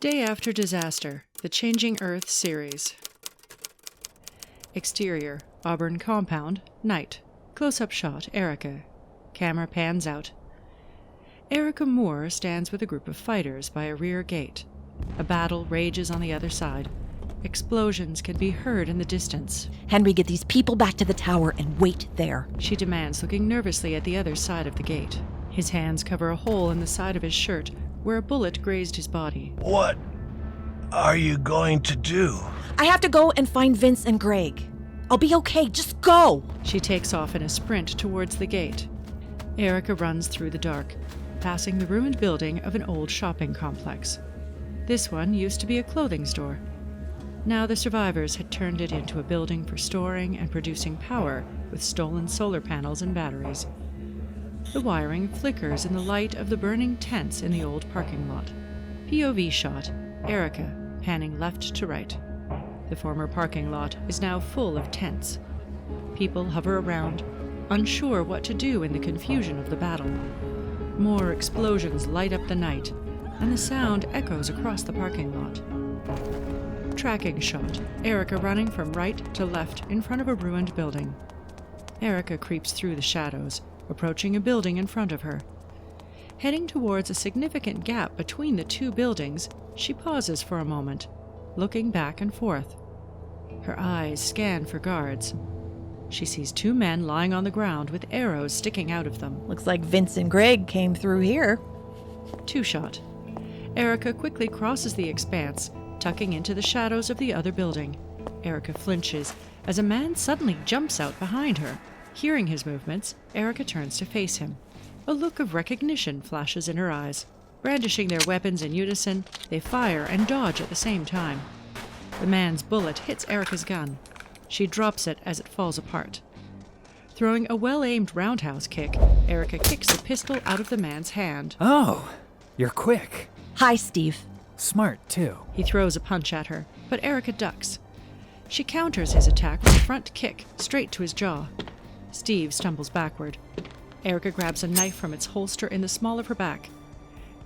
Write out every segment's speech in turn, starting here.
Day After Disaster, the Changing Earth series. Exterior, Auburn compound, night. Close-up shot, Erika. Camera pans out. Erika Moore stands with a group of fighters by a rear gate. A battle rages on the other side. Explosions can be heard in the distance. Henry, get these people back to the tower and wait there, she demands, looking nervously at the other side of the gate. His hands cover a hole in the side of his shirt where a bullet grazed his body. What are you going to do? I have to go and find Vince and Greg. I'll be okay, just go! She takes off in a sprint towards the gate. Erika runs through the dark, passing the ruined building of an old shopping complex. This one used to be a clothing store. Now the survivors had turned it into a building for storing and producing power with stolen solar panels and batteries. The wiring flickers in the light of the burning tents in the old parking lot. POV shot, Erika, panning left to right. The former parking lot is now full of tents. People hover around, unsure what to do in the confusion of the battle. More explosions light up the night, and the sound echoes across the parking lot. Tracking shot, Erika running from right to left in front of a ruined building. Erika creeps through the shadows, approaching a building in front of her. Heading towards a significant gap between the two buildings, she pauses for a moment, looking back and forth. Her eyes scan for guards. She sees two men lying on the ground with arrows sticking out of them. Looks like Vince and Greg came through here. Two-shot. Erika quickly crosses the expanse, tucking into the shadows of the other building. Erika flinches as a man suddenly jumps out behind her. Hearing his movements, Erika turns to face him. A look of recognition flashes in her eyes. Brandishing their weapons in unison, they fire and dodge at the same time. The man's bullet hits Erika's gun. She drops it as it falls apart. Throwing a well-aimed roundhouse kick, Erika kicks the pistol out of the man's hand. Oh, you're quick. Hi, Steve. Smart, too. He throws a punch at her, but Erika ducks. She counters his attack with a front kick, straight to his jaw. Steve stumbles backward. Erika grabs a knife from its holster in the small of her back.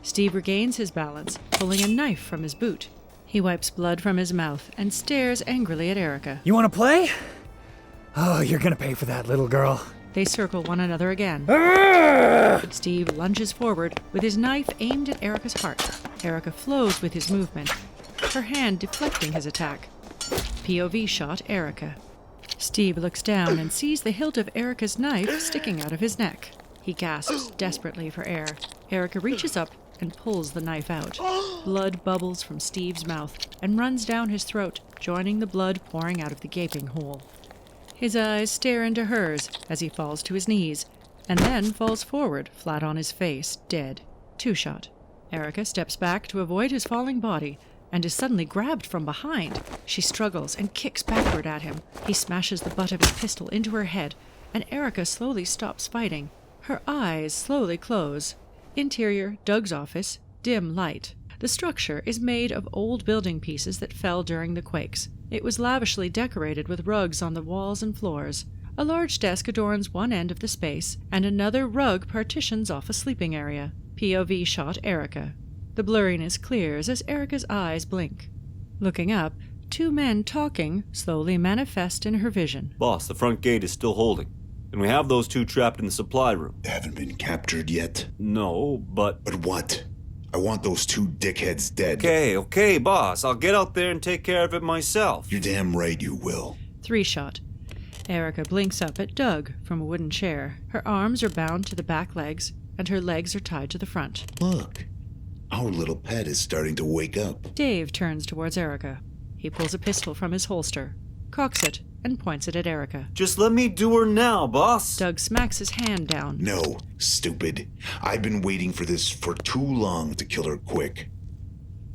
Steve regains his balance, pulling a knife from his boot. He wipes blood from his mouth and stares angrily at Erika. You want to play? Oh, you're gonna pay for that, little girl. They circle one another again. Steve lunges forward with his knife aimed at Erika's heart. Erika flows with his movement, her hand deflecting his attack. POV shot, Erika. Steve looks down and sees the hilt of Erika's knife sticking out of his neck. He gasps desperately for air. Erika reaches up and pulls the knife out. Blood bubbles from Steve's mouth and runs down his throat, joining the blood pouring out of the gaping hole. His eyes stare into hers as he falls to his knees, and then falls forward, flat on his face, dead. Two-shot. Erika steps back to avoid his falling body, and is suddenly grabbed from behind. She struggles and kicks backward at him. He smashes the butt of his pistol into her head, and Erika slowly stops fighting. Her eyes slowly close. Interior, Doug's office, dim light. The structure is made of old building pieces that fell during the quakes. It was lavishly decorated with rugs on the walls and floors. A large desk adorns one end of the space, and another rug partitions off a sleeping area. POV shot, Erika. The blurriness clears as Erika's eyes blink. Looking up, two men talking slowly manifest in her vision. Boss, the front gate is still holding. And we have those two trapped in the supply room. They haven't been captured yet? No, but... But what? I want those two dickheads dead. Okay, boss. I'll get out there and take care of it myself. You're damn right you will. Three-shot. Erika blinks up at Doug from a wooden chair. Her arms are bound to the back legs, and her legs are tied to the front. Look. Our little pet is starting to wake up. Dave turns towards Erika. He pulls a pistol from his holster, cocks it, and points it at Erika. Just let me do her now, boss. Doug smacks his hand down. No, stupid. I've been waiting for this for too long to kill her quick.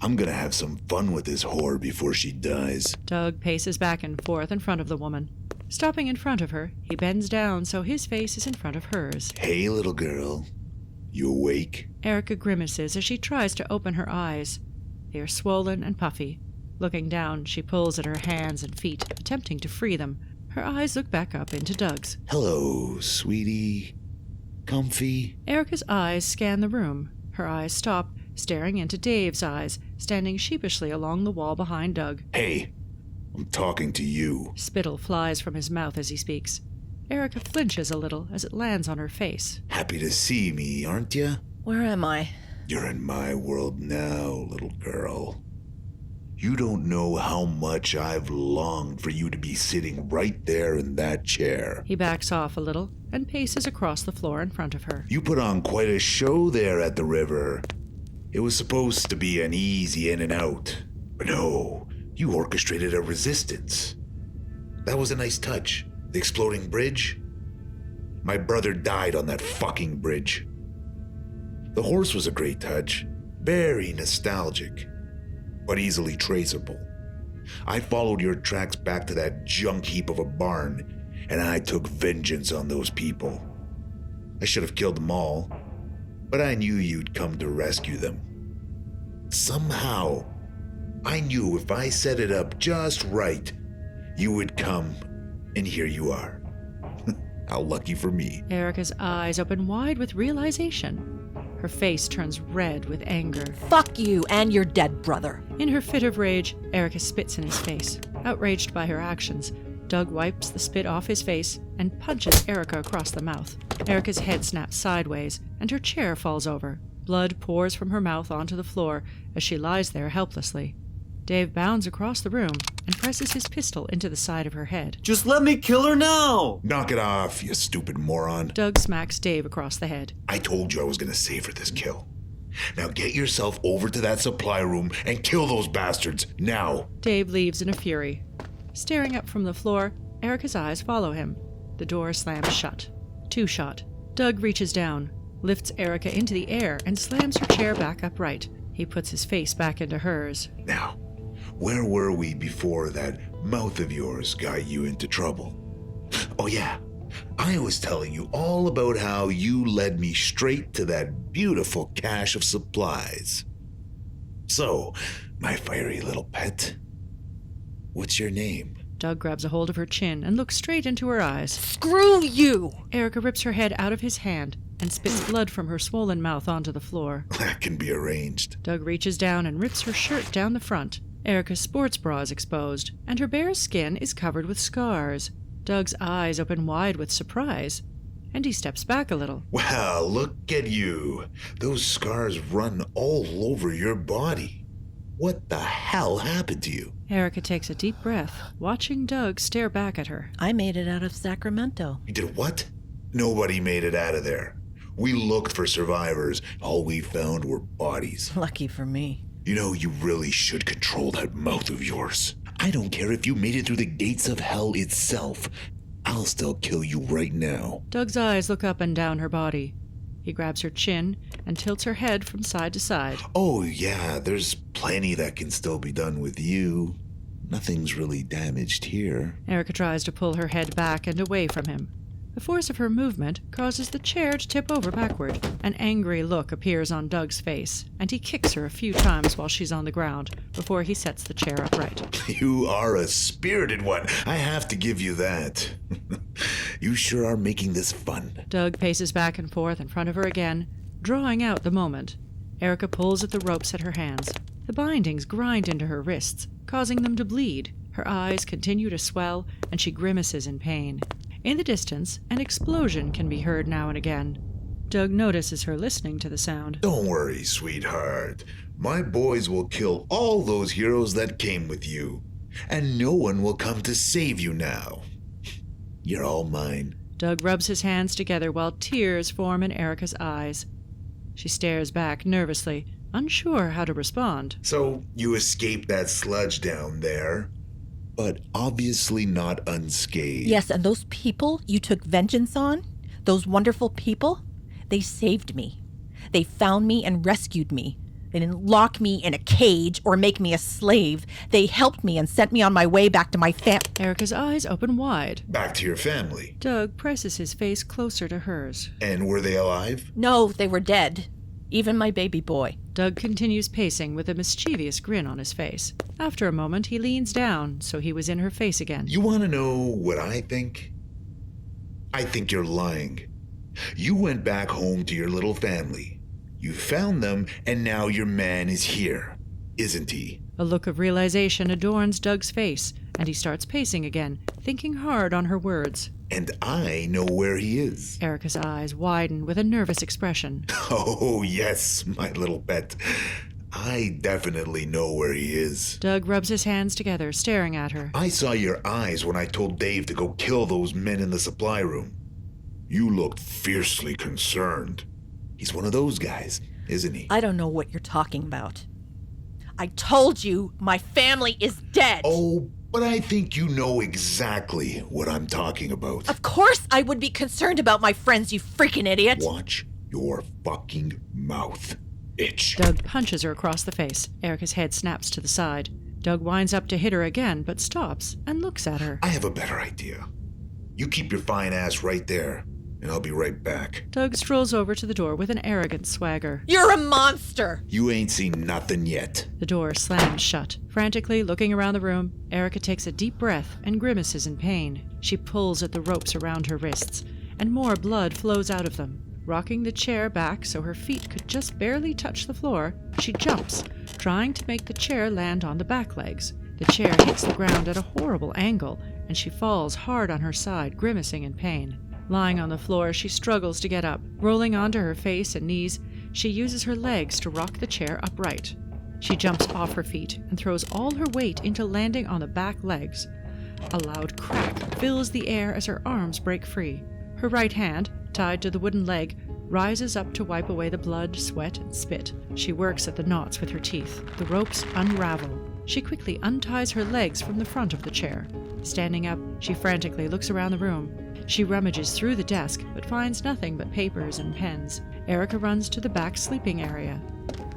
I'm gonna have some fun with this whore before she dies. Doug paces back and forth in front of the woman. Stopping in front of her, he bends down so his face is in front of hers. Hey, little girl. You awake? Erika grimaces as she tries to open her eyes. They are swollen and puffy. Looking down, she pulls at her hands and feet, attempting to free them. Her eyes look back up into Doug's. Hello, sweetie. Comfy? Erika's eyes scan the room. Her eyes stop, staring into Dave's eyes, standing sheepishly along the wall behind Doug. Hey, I'm talking to you. Spittle flies from his mouth as he speaks. Erika flinches a little as it lands on her face. Happy to see me, aren't you? Where am I? You're in my world now, little girl. You don't know how much I've longed for you to be sitting right there in that chair. He backs off a little and paces across the floor in front of her. You put on quite a show there at the river. It was supposed to be an easy in and out. But no, you orchestrated a resistance. That was a nice touch. The exploding bridge? My brother died on that fucking bridge. The horse was a great touch. Very nostalgic. But easily traceable. I followed your tracks back to that junk heap of a barn, and I took vengeance on those people. I should have killed them all, but I knew you'd come to rescue them. Somehow, I knew if I set it up just right, you would come, and here you are. How lucky for me. Erika's eyes open wide with realization. Her face turns red with anger. Fuck you and your dead brother. In her fit of rage, Erika spits in his face. Outraged by her actions, Doug wipes the spit off his face and punches Erika across the mouth. Erika's head snaps sideways, and her chair falls over. Blood pours from her mouth onto the floor as she lies there helplessly. Dave bounds across the room and presses his pistol into the side of her head. Just let me kill her now! Knock it off, you stupid moron. Doug smacks Dave across the head. I told you I was gonna save her this kill. Now get yourself over to that supply room and kill those bastards, now. Dave leaves in a fury. Staring up from the floor, Erika's eyes follow him. The door slams shut. Two-shot. Doug reaches down, lifts Erika into the air, and slams her chair back upright. He puts his face back into hers. Now, where were we before that mouth of yours got you into trouble? Oh yeah, I was telling you all about how you led me straight to that beautiful cache of supplies. So, my fiery little pet, what's your name? Doug grabs a hold of her chin and looks straight into her eyes. Screw you! Erika rips her head out of his hand and spits blood from her swollen mouth onto the floor. That can be arranged. Doug reaches down and rips her shirt down the front. Erika's sports bra is exposed, and her bare skin is covered with scars. Doug's eyes open wide with surprise, and he steps back a little. Well, look at you. Those scars run all over your body. What the hell happened to you? Erika takes a deep breath, watching Doug stare back at her. I made it out of Sacramento. You did what? Nobody made it out of there. We looked for survivors. All we found were bodies. Lucky for me. You know, you really should control that mouth of yours. I don't care if you made it through the gates of hell itself. I'll still kill you right now. Doug's eyes look up and down her body. He grabs her chin and tilts her head from side to side. Oh yeah, there's plenty that can still be done with you. Nothing's really damaged here. Erika tries to pull her head back and away from him. The force of her movement causes the chair to tip over backward. An angry look appears on Doug's face, and he kicks her a few times while she's on the ground before he sets the chair upright. You are a spirited one. I have to give you that. You sure are making this fun. Doug paces back and forth in front of her again, drawing out the moment. Erika pulls at the ropes at her hands. The bindings grind into her wrists, causing them to bleed. Her eyes continue to swell, and she grimaces in pain. In the distance, an explosion can be heard now and again. Doug notices her listening to the sound. Don't worry, sweetheart. My boys will kill all those heroes that came with you, and no one will come to save you now. You're all mine. Doug rubs his hands together while tears form in Erika's eyes. She stares back nervously, unsure how to respond. So, you escaped that sludge down there, but obviously not unscathed. Yes, and those people you took vengeance on, those wonderful people, they saved me. They found me and rescued me. They didn't lock me in a cage or make me a slave. They helped me and sent me on my way back to my Erika's eyes open wide. Back to your family. Doug presses his face closer to hers. And were they alive? No, they were dead. Even my baby boy. Doug continues pacing with a mischievous grin on his face. After a moment, he leans down, so he was in her face again. You want to know what I think? I think you're lying. You went back home to your little family. You found them, and now your man is here, isn't he? A look of realization adorns Doug's face, and he starts pacing again, thinking hard on her words. And I know where he is. Erika's eyes widen with a nervous expression. Oh, yes, my little pet. I definitely know where he is. Doug rubs his hands together, staring at her. I saw your eyes when I told Dave to go kill those men in the supply room. You looked fiercely concerned. He's one of those guys, isn't he? I don't know what you're talking about. I told you my family is dead. Oh, but I think you know exactly what I'm talking about. Of course I would be concerned about my friends, you freaking idiot. Watch your fucking mouth, bitch. Doug punches her across the face. Erika's head snaps to the side. Doug winds up to hit her again, but stops and looks at her. I have a better idea. You keep your fine ass right there, and I'll be right back. Doug strolls over to the door with an arrogant swagger. You're a monster! You ain't seen nothing yet. The door slams shut. Frantically looking around the room, Erika takes a deep breath and grimaces in pain. She pulls at the ropes around her wrists, and more blood flows out of them. Rocking the chair back so her feet could just barely touch the floor, she jumps, trying to make the chair land on the back legs. The chair hits the ground at a horrible angle, and she falls hard on her side, grimacing in pain. Lying on the floor, she struggles to get up. Rolling onto her face and knees, she uses her legs to rock the chair upright. She jumps off her feet and throws all her weight into landing on the back legs. A loud crack fills the air as her arms break free. Her right hand, tied to the wooden leg, rises up to wipe away the blood, sweat, and spit. She works at the knots with her teeth. The ropes unravel. She quickly unties her legs from the front of the chair. Standing up, she frantically looks around the room. She rummages through the desk, but finds nothing but papers and pens. Erika runs to the back sleeping area.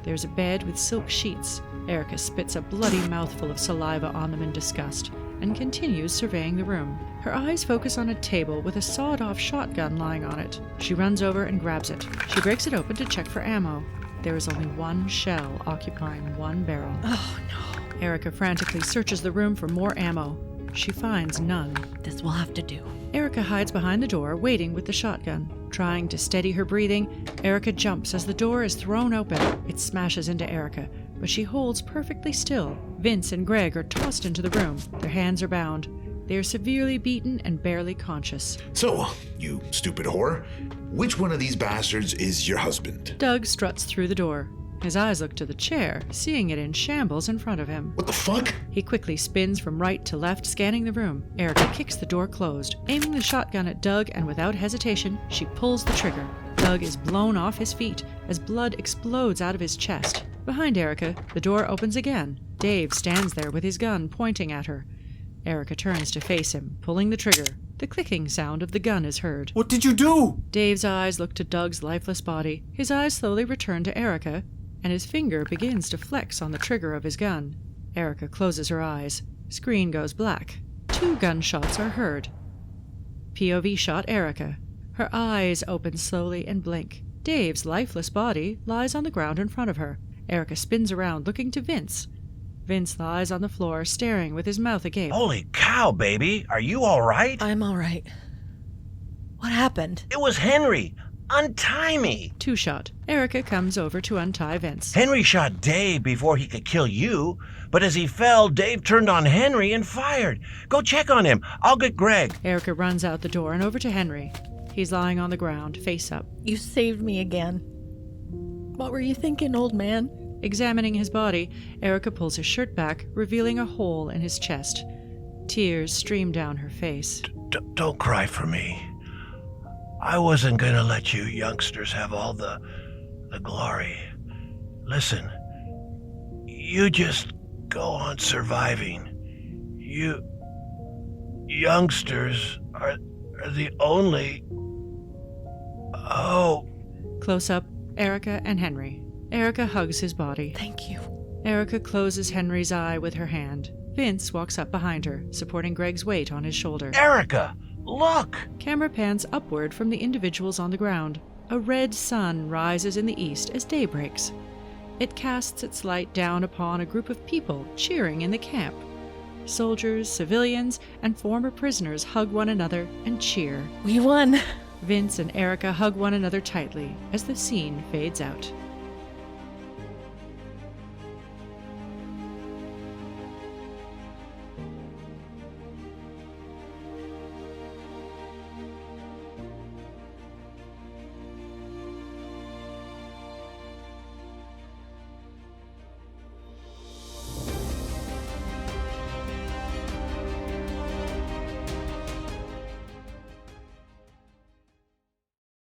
There's a bed with silk sheets. Erika spits a bloody mouthful of saliva on them in disgust, and continues surveying the room. Her eyes focus on a table with a sawed-off shotgun lying on it. She runs over and grabs it. She breaks it open to check for ammo. There is only one shell occupying one barrel. Oh, no. Erika frantically searches the room for more ammo. She finds none. This will have to do. Erika hides behind the door, waiting with the shotgun. Trying to steady her breathing, Erika jumps as the door is thrown open. It smashes into Erika, but she holds perfectly still. Vince and Greg are tossed into the room. Their hands are bound. They are severely beaten and barely conscious. So, you stupid whore, which one of these bastards is your husband? Doug struts through the door. His eyes look to the chair, seeing it in shambles in front of him. What the fuck? He quickly spins from right to left, scanning the room. Erika kicks the door closed. Aiming the shotgun at Doug, and without hesitation, she pulls the trigger. Doug is blown off his feet as blood explodes out of his chest. Behind Erika, the door opens again. Dave stands there with his gun pointing at her. Erika turns to face him, pulling the trigger. The clicking sound of the gun is heard. What did you do? Dave's eyes look to Doug's lifeless body. His eyes slowly return to Erika, and his finger begins to flex on the trigger of his gun. Erika closes her eyes. Screen goes black. 2 gunshots are heard. POV shot Erika. Her eyes open slowly and blink. Dave's lifeless body lies on the ground in front of her. Erika spins around, looking to Vince. Vince lies on the floor, staring with his mouth agape. Holy cow, baby. Are you all right? I'm all right. What happened? It was Henry. Untie me. 2 shot. Erika comes over to untie Vince. Henry shot Dave before he could kill you, but as he fell, Dave turned on Henry and fired. Go check on him. I'll get Greg. Erika runs out the door and over to Henry. He's lying on the ground, face up. You saved me again. What were you thinking, old man? Examining his body, Erika pulls his shirt back, revealing a hole in his chest. Tears stream down her face. Don't cry for me. I wasn't gonna let you youngsters have all the glory. Listen, you just go on surviving. You youngsters are the only... Oh. Close up, Erika and Henry. Erika hugs his body. Thank you. Erika closes Henry's eye with her hand. Vince walks up behind her, supporting Greg's weight on his shoulder. Erika, look! Camera pans upward from the individuals on the ground. A red sun rises in the east as day breaks. It casts its light down upon a group of people cheering in the camp. Soldiers, civilians, and former prisoners hug one another and cheer. We won. Vince and Erika hug one another tightly as the scene fades out.